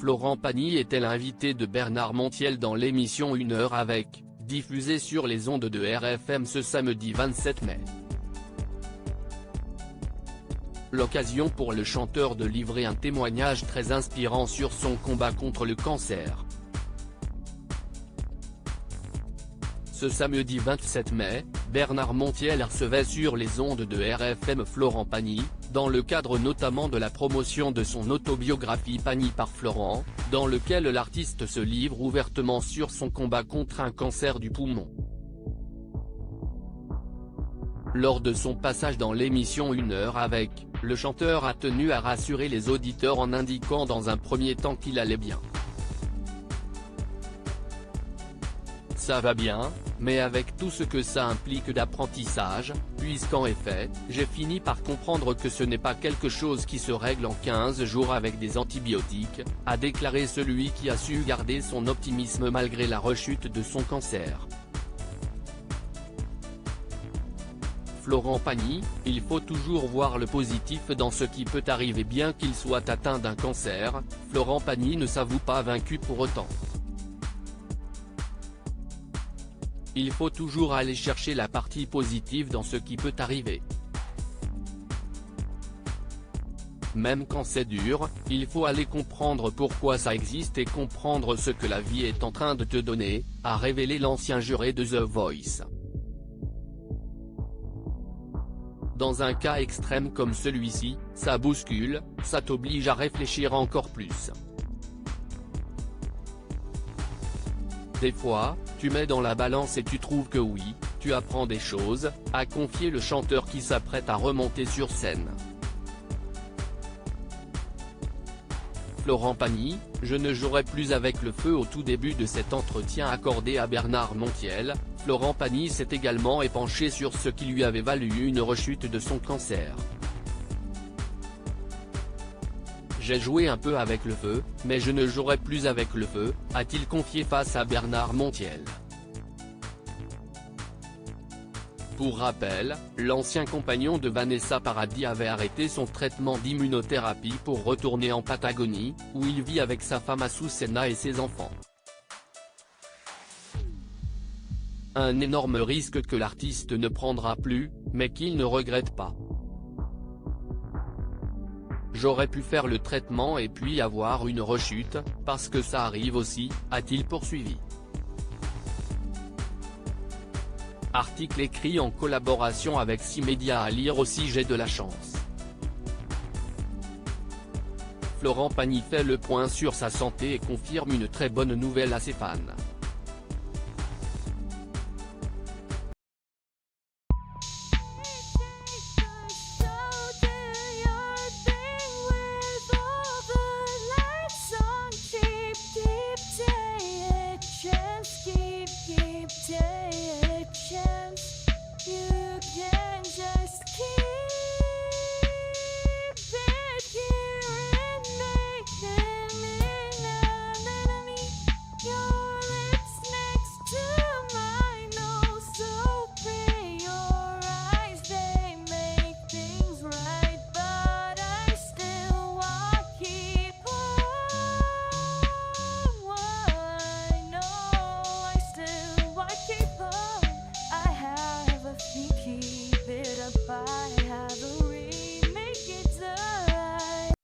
Florent Pagny était l'invité de Bernard Montiel dans l'émission 1 heure avec, diffusée sur les ondes de RFM ce samedi 27 mai. L'occasion pour le chanteur de livrer un témoignage très inspirant sur son combat contre le cancer. Ce samedi 27 mai, Bernard Montiel recevait sur les ondes de RFM Florent Pagny, dans le cadre notamment de la promotion de son autobiographie Pagny par Florent, dans lequel l'artiste se livre ouvertement sur son combat contre un cancer du poumon. Lors de son passage dans l'émission 1 heure avec, le chanteur a tenu à rassurer les auditeurs en indiquant dans un premier temps qu'il allait bien. Ça va bien, mais avec tout ce que ça implique d'apprentissage, puisqu'en effet, j'ai fini par comprendre que ce n'est pas quelque chose qui se règle en 15 jours avec des antibiotiques, a déclaré celui qui a su garder son optimisme malgré la rechute de son cancer. Florent Pagny, il faut toujours voir le positif dans ce qui peut arriver bien qu'il soit atteint d'un cancer, Florent Pagny ne s'avoue pas vaincu pour autant. Il faut toujours aller chercher la partie positive dans ce qui peut arriver. Même quand c'est dur, il faut aller comprendre pourquoi ça existe et comprendre ce que la vie est en train de te donner, a révélé l'ancien juré de The Voice. Dans un cas extrême comme celui-ci, ça bouscule, ça t'oblige à réfléchir encore plus. Des fois, tu mets dans la balance et tu trouves que oui, tu apprends des choses, a confié le chanteur qui s'apprête à remonter sur scène. Florent Pagny, je ne jouerai plus avec le feu. Au tout début de cet entretien accordé à Bernard Montiel, Florent Pagny s'est également épanché sur ce qui lui avait valu une rechute de son cancer. J'ai joué un peu avec le feu, mais je ne jouerai plus avec le feu, a-t-il confié face à Bernard Montiel. Pour rappel, l'ancien compagnon de Vanessa Paradis avait arrêté son traitement d'immunothérapie pour retourner en Patagonie, où il vit avec sa femme Azucena et ses enfants. Un énorme risque que l'artiste ne prendra plus, mais qu'il ne regrette pas. J'aurais pu faire le traitement et puis avoir une rechute, parce que ça arrive aussi, a-t-il poursuivi. Article écrit en collaboration avec 6 médias à lire aussi. J'ai de la chance. Florent Pagny fait le point sur sa santé et confirme une très bonne nouvelle à ses fans.